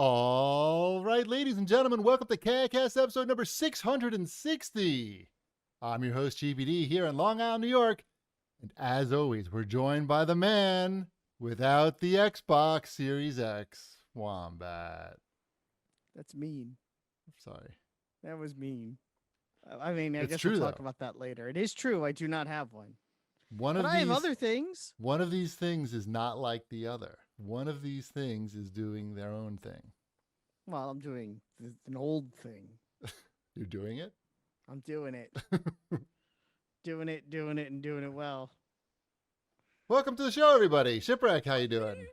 All right, ladies and gentlemen, welcome to CAGcast episode number 660. I'm your host, GBD, here in Long Island, New York. And as always, we're joined by the man without the Xbox Series X, Wombat. That's mean. Sorry. That was mean. I mean, I It's guess true, we'll talk though. about that later. It is true. I do not have one. One But of I these, have other things. One of these things is not like the other. One of these things is doing their own thing. Well, I'm doing an old thing. You're doing it? I'm doing it. doing it, and doing it well. Welcome to the show, everybody. Shipwreck, how you doing?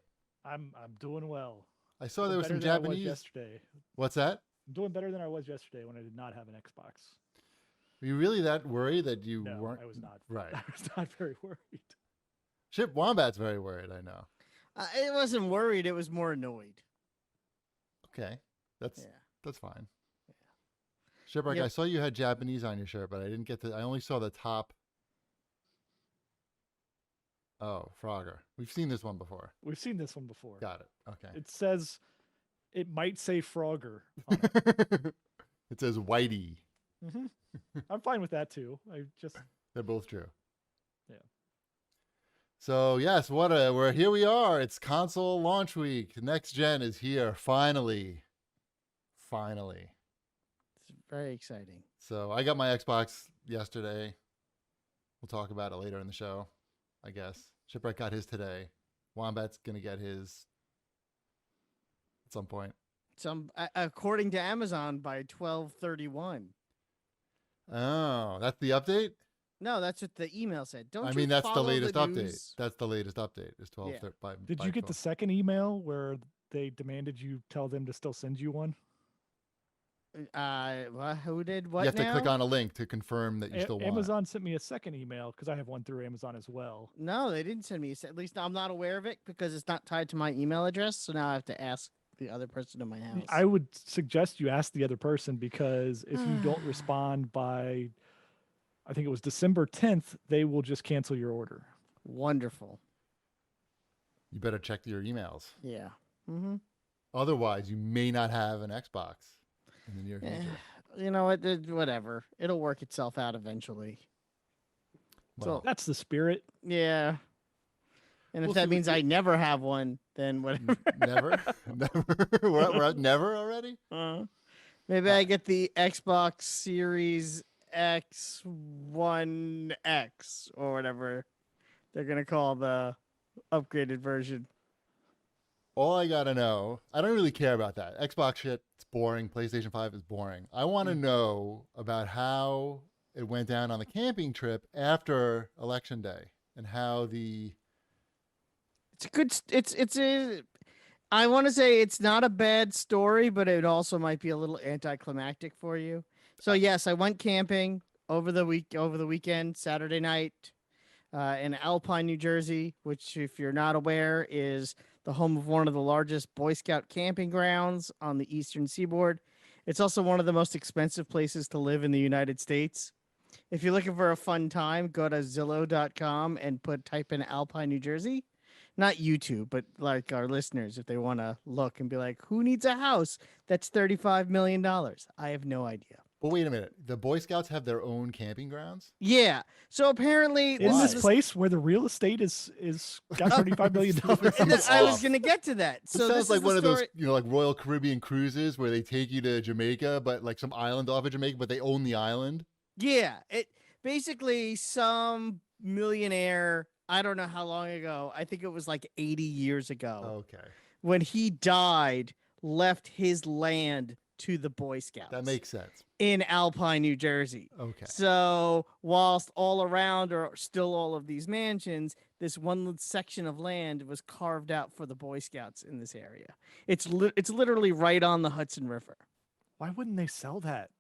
I'm doing well. I saw there was Better some than I was Japanese. yesterday. What's that? I'm doing better than I was yesterday when I did not have an Xbox. Were you really that worried that you No, weren't? I was not. Right. I was not very worried. Ship Wombat's very worried, I know. It wasn't worried. It was more annoyed. Okay. That's Yeah. fine. Shipwreck, Yep. I saw you had Japanese on your shirt, but I didn't get I only saw the top. Oh, Frogger. We've seen this one before. We've seen this one before. Got it. Okay. It says, it might say Frogger on it. It says Whitey. I'm fine with that too. They're both true. Yeah. So yes, here we are. It's console launch week. Next gen is here finally. Finally. It's very exciting. So I got my Xbox yesterday. We'll talk about it later in the show, I guess. Shipwreck got his today. Wombat's gonna get his at some point. According to Amazon, by 12/31. Oh, that's the update? No, that's what the email said. I mean, that's the follow latest update. news? That's the latest update. It's 12. Yeah. Did you get the second email where they demanded you tell them to still send you one? Who did what? You have now? to click on a link to confirm that you still want it. Amazon sent me a second email because I have one through Amazon as well. No, they didn't send me. At least I'm not aware of it because it's not tied to my email address. So now I have to ask the other person in my house. I would suggest you ask the other person because if you don't respond by, I think it was December 10th, they will just cancel your order. Wonderful. You better check your emails. Yeah. Mm-hmm. Otherwise, you may not have an Xbox in the near future. You know what? Whatever. It'll work itself out eventually. Well, That's the spirit. Yeah. And if We'll that see means what I never have one, then whatever. never? We're at never already? Maybe I get the Xbox Series X 1X or whatever they're going to call the upgraded version. All I got to know, I don't really care about that. Xbox shit, it's boring. PlayStation 5 is boring. I want to know about how it went down on the camping trip after Election Day and how It's a good. I want to say it's not a bad story, but it also might be a little anticlimactic for you. So yes, I went camping over the weekend, Saturday night, in Alpine, New Jersey, which, if you're not aware, is the home of one of the largest Boy Scout camping grounds on the Eastern Seaboard. It's also one of the most expensive places to live in the United States. If you're looking for a fun time, go to Zillow.com and type in Alpine, New Jersey. Not YouTube, but like our listeners, if they want to look and be like, who needs a house that's $35 million? I have no idea. But wait a minute. The Boy Scouts have their own camping grounds? Yeah. So apparently, In this place where the real estate is got $35 million. I was going to get to that. It So sounds like one of those, story- like Royal Caribbean cruises where they take you to Jamaica, but like some island off of Jamaica, but they own the island. Yeah. It basically some millionaire, I don't know how long ago, I think it was like 80 years ago. Okay. When he died, left his land to the Boy Scouts. That makes sense. In Alpine, New Jersey. Okay. So whilst all around are still all of these mansions, this one section of land was carved out for the Boy Scouts in this area. It's literally right on the Hudson River. Why wouldn't they sell that?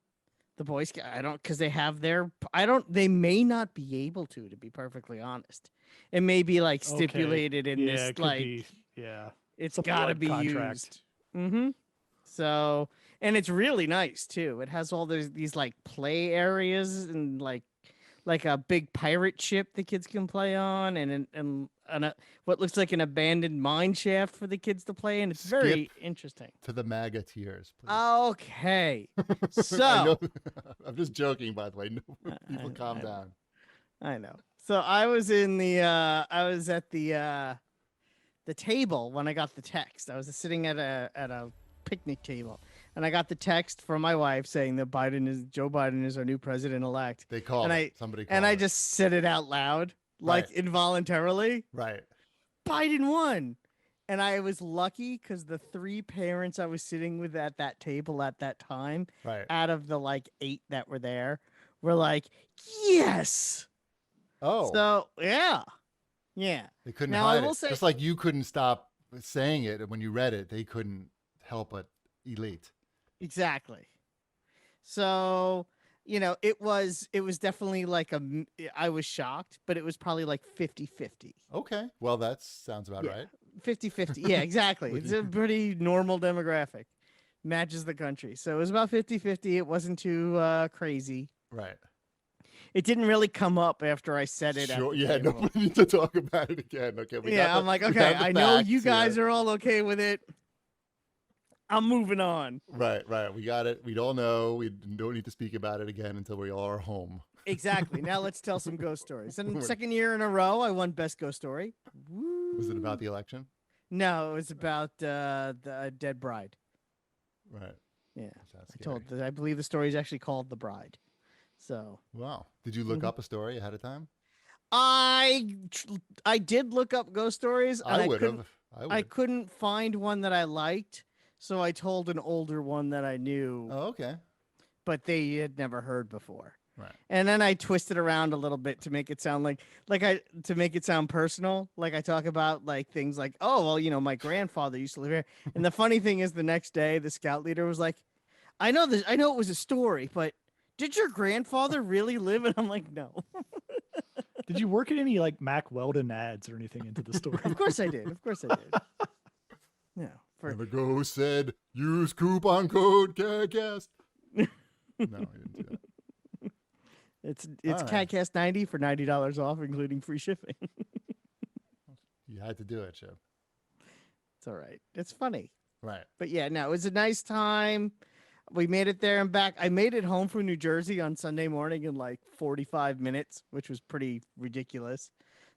The Boy Scout, because they have they may not be able to be perfectly honest. It may be like stipulated in this, it's got to be contract. Used. Mm-hmm. So, and it's really nice too. It has all these like play areas and like like a big pirate ship the kids can play on, and what looks like an abandoned mine shaft for the kids to play in. It's very interesting. To the MAGA tears, please. Okay, I so know, I'm just joking, by the way. No, people calm down. I know. So I was at the table when I got the text. I was sitting at a picnic table, and I got the text from my wife saying that Joe Biden is our new president-elect. They called and somebody called and I it. just said it out loud, like involuntarily. Right. Biden won. And I was lucky because the 3 parents I was sitting with at that table at that time, out of the like 8 that were there, were like, yes. Oh. So yeah. They couldn't now, hide I will it. say, Just like you couldn't stop saying it when you read it, they couldn't help but elate. Exactly. So, it was definitely like I was shocked, but it was probably like 50-50. Okay. Well, that sounds about right. 50-50. Yeah, exactly. It's a pretty normal demographic. Matches the country. So it was about 50-50. It wasn't too crazy. Right. It didn't really come up after I said it. Sure. At the Yeah. table. No need to talk about it again. Okay. I'm like, okay, I know you guys are all okay with it. I'm moving on. Right. We got it. We all know. We don't need to speak about it again until we all are home. Exactly. Now let's tell some ghost stories. And second year in a row, I won Best Ghost Story. Woo. Was it about the election? No, it was about the dead bride. Right. Yeah. I believe the story is actually called The Bride. So. Wow. Did you look up a story ahead of time? I did look up ghost stories. And I would have. I couldn't find one that I liked, so I told an older one that I knew. Oh, okay. But they had never heard before. Right. And then I twisted around a little bit to make it sound to make it sound personal. Like I talk about like things like, oh, well, my grandfather used to live here. And the funny thing is the next day, the scout leader was like, I know it was a story, but did your grandfather really live? And I'm like, no. Did you work at any like Mac Weldon ads or anything into the story? Of course I did. Yeah. And the ghost said, use coupon code CAGcast. No, I didn't do that. It's CAGcast 90 for $90 off, including free shipping. You had to do it, Chip. It's all right. It's funny. Right. But yeah, no, it was a nice time. We made it there and back. I made it home from New Jersey on Sunday morning in like 45 minutes, which was pretty ridiculous.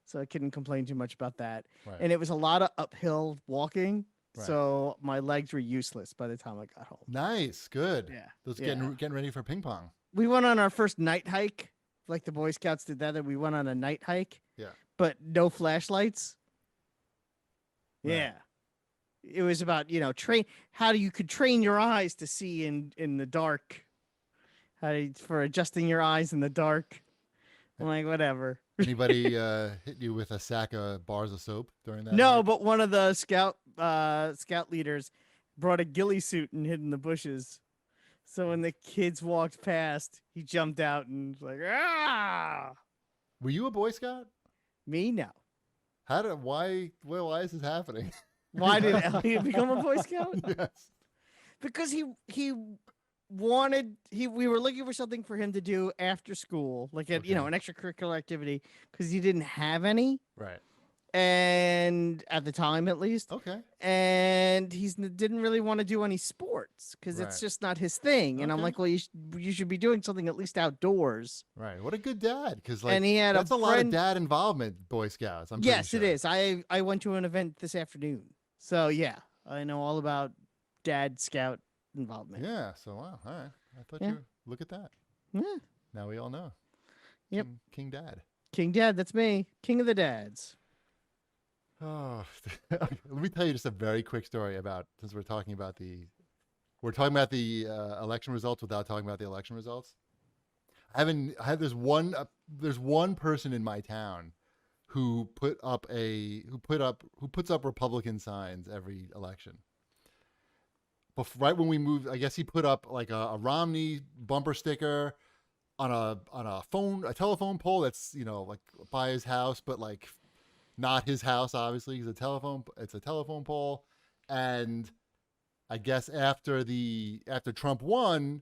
So I couldn't complain too much about that. Right. And it was a lot of uphill walking. Right. So my legs were useless by the time I got home. Nice. Good. Yeah. Those getting ready for ping pong. We went on our first night hike, like the Boy Scouts did that. And we went on a night hike. Yeah. But no flashlights. Right. Yeah. It was about, how you could train your eyes to see in the dark. For adjusting your eyes in the dark. I'm like, whatever. Anybody hit you with a sack of bars of soap during that? No, night? but one of the scout leaders brought a ghillie suit and hid in the bushes. So when the kids walked past, he jumped out and was like, ah! Were you a Boy Scout? Me? No. Why is this happening? Why did Elliot become a Boy Scout? Yes. Because we were looking for something for him to do after school, like an extracurricular activity, because he didn't have any. Right. And at the time, at least. Okay. And he didn't really want to do any sports because it's just not his thing. And I'm like, well, you should be doing something at least outdoors. Right. What a good dad. Because and he had that's a lot of dad involvement, Boy Scouts. Yes, it is. I went to an event this afternoon. So, yeah, I know all about dad scout involvement. Yeah. So, wow. All right. I thought you look at that. Yeah. Now we all know. Yep. King Dad. King Dad. That's me. King of the dads. Oh, let me tell you just a very quick story since we're talking about the election results without talking about the election results. There's one person in my town who puts up Republican signs every election. Right when we moved, I guess he put up like a Romney bumper sticker on a telephone pole that's like by his house, but like not his house, obviously, because it's a telephone pole. And I guess after Trump won,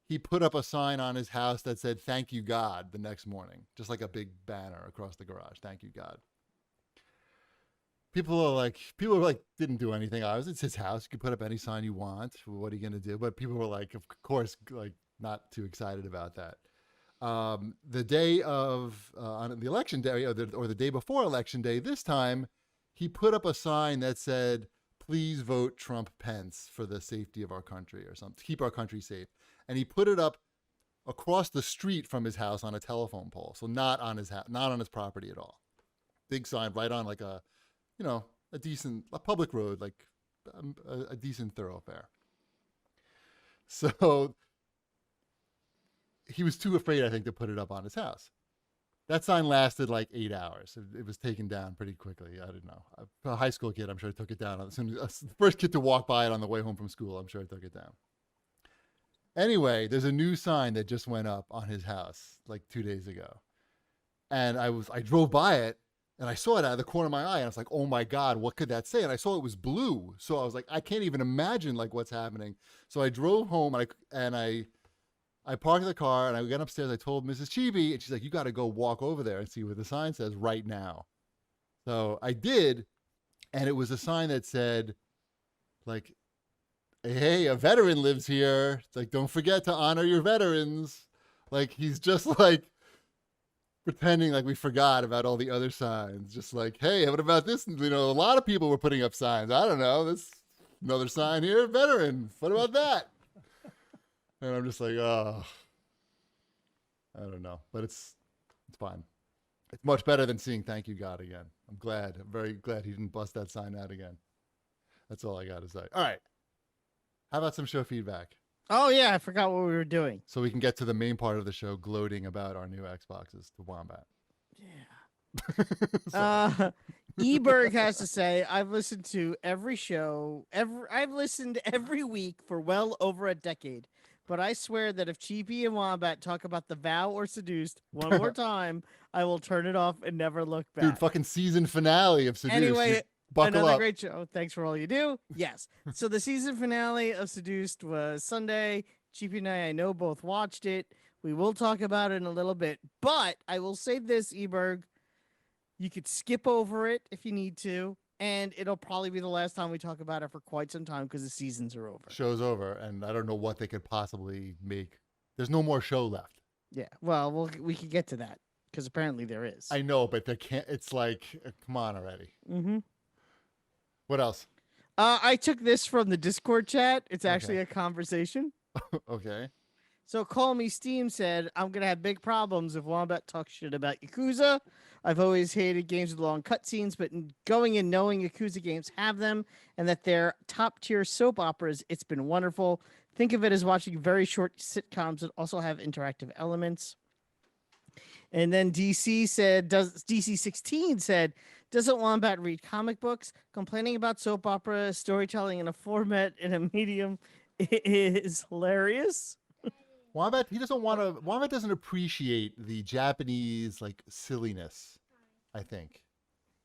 he put up a sign on his house that said, "Thank you, God," the next morning. Just like a big banner across the garage. "Thank you, God." People are like, didn't do anything. It's his house. You can put up any sign you want. What are you going to do? But people were like, of course, like not too excited about that. The day of, on the election day, or the day before election day, this time, he put up a sign that said, "Please vote Trump Pence for the safety of our country," or something, to keep our country safe. And he put it up across the street from his house on a telephone pole. So not on his not on his property at all. Big sign right on like a public road, like a decent thoroughfare. So he was too afraid, I think, to put it up on his house. That sign lasted like 8 hours. It was taken down pretty quickly. I don't know. A high school kid, I'm sure, took it down. As soon as the first kid to walk by it on the way home from school, I'm sure, took it down. Anyway, there's a new sign that just went up on his house like 2 days ago. And I drove by it and I saw it out of the corner of my eye. And I was like, oh my God, what could that say? And I saw it was blue. So I was like, I can't even imagine like what's happening. So I drove home and I parked the car and I went upstairs. I told Mrs. Chibi, and she's like, "You got to go walk over there and see what the sign says right now." So I did. And it was a sign that said, like, "Hey, a veteran lives here. It's like, don't forget to honor your veterans." Like, he's just like pretending like we forgot about all the other signs. Just like, "Hey, what about this?" A lot of people were putting up signs. I don't know. This another sign here, veteran. What about that? And I'm just like, oh, I don't know. But it's fine. It's much better than seeing "Thank you, God" again. I'm very glad he didn't bust that sign out again. That's all I got to say. All right. How about some show feedback? Oh, yeah. I forgot what we were doing. So we can get to the main part of the show, gloating about our new Xboxes to Wombat. Yeah. Eberg has to say, I've listened to every show. I've listened every week for well over a decade. But I swear that if Cheapy and Wombat talk about The Vow or Seduced one more time, I will turn it off and never look back. Dude, fucking season finale of Seduced. Anyway, buckle another up. great show. Thanks for all you do. Yes. So the season finale of Seduced was Sunday. Cheapy and I know, both watched it. We will talk about it in a little bit. But I will say this, Eberg. You could skip over it if you need to. And it'll probably be the last time we talk about it for quite some time because the seasons are over. Show's over, and I don't know what they could possibly make. There's no more show left. Yeah, well, we could get to that because apparently there is. I know, but they can't. It's like, come on already. Mm-hmm. What else? I took this from the Discord chat. It's actually a conversation. Okay. So Call Me Steam said, "I'm going to have big problems if Wombat talks shit about Yakuza. I've always hated games with long cutscenes, but going in knowing Yakuza games have them and that they're top-tier soap operas, it's been wonderful. Think of it as watching very short sitcoms that also have interactive elements." And then DC16 said, "Doesn't Wombat read comic books? Complaining about soap opera storytelling in a format in a medium is hilarious." Wombat doesn't appreciate the Japanese like silliness, I think.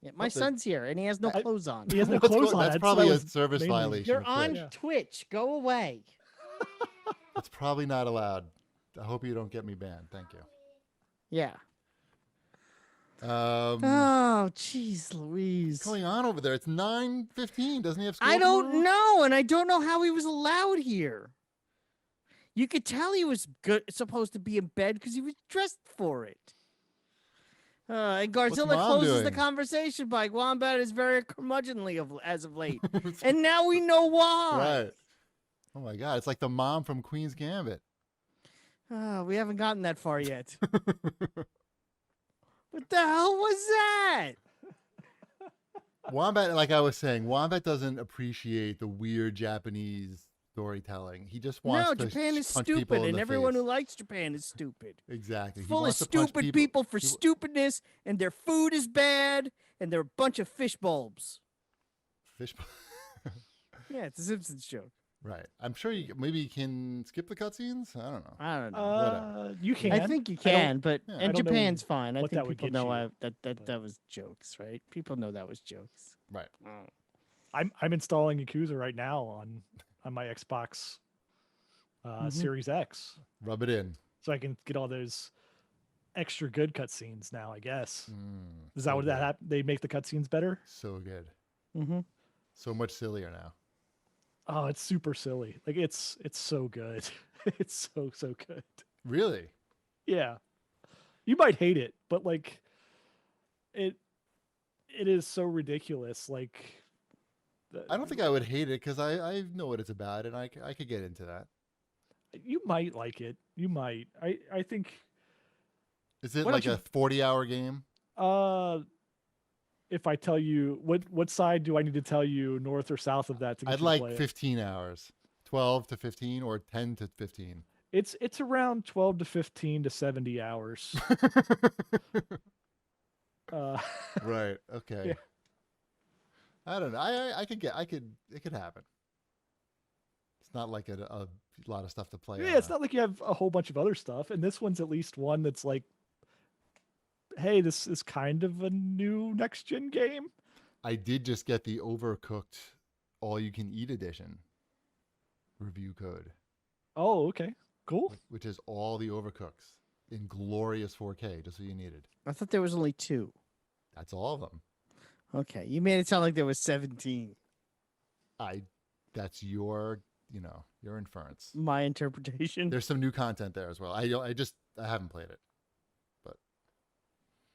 Yeah, my son's here and he has no clothes on. He has no clothes on. That's probably a service violation. You're of on Twitch. Twitch. Go away. It's probably not allowed. I hope you don't get me banned. Thank you. Yeah. Oh, jeez, Louise. what's going on over there? It's 9:15. Doesn't he have school? I don't tomorrow? know, and I don't know how he was allowed here. You could tell he was supposed to be in bed because he was dressed for it. And Garzilla Mom closes the doing? conversation by Wombat is very curmudgeonly as of late. And now we know why. Right. Oh my God. It's like the mom from Queen's Gambit. We haven't gotten that far yet. What the hell was that? Wombat, like I was saying, Wombat doesn't appreciate the weird Japanese storytelling. He just wants to Japan is punch people stupid, in and the everyone face. who likes Japan is stupid. Exactly. He Full of wants to punch stupid people for stupidness, and their food is bad, and they're a bunch of fish bulbs. Fish. Yeah, it's a Simpsons joke. Right. I'm sure maybe you can skip the cutscenes. I don't know. I don't know. Whatever. You can. I think you can, but yeah, I and don't know Japan's fine. I what think that would people get know you, that was jokes, right? People know that was jokes. Right. I'm installing Yakuza right now on my Xbox Series X, Rub it in. so I can get all those extra good cutscenes now. I guess is that So what good. they make the cutscenes better? So good. Mm-hmm. So much sillier now. Oh, it's super silly. Like it's so good. It's so good. Really? Yeah, you might hate it, but like it is so ridiculous. Like I don't think I would hate it because I know what it's about and I could get into that. you might like it. You might. I think. Is it Why like don't a 40-hour game? If I tell you what side do I need to tell you, north or south of that, to get I'd you to like play it? 15 hours. 12 to 15 or 10 to 15. It's around 12 to 15 to 70 hours. uh, Right. Okay. Yeah. I don't know. It could happen. It's not like a lot of stuff to play yeah, on. it's not like you have a whole bunch of other stuff, and this one's at least one that's like, hey, this is kind of a new next gen game. I did just get the Overcooked All You Can Eat edition review code, Oh, okay, cool. which is all the Overcooks in glorious 4K, just what you needed. I thought there was only 2. That's all of them. Okay, you made it sound like there was 17. That's your inference. My interpretation. There's some new content there as well. I haven't played it.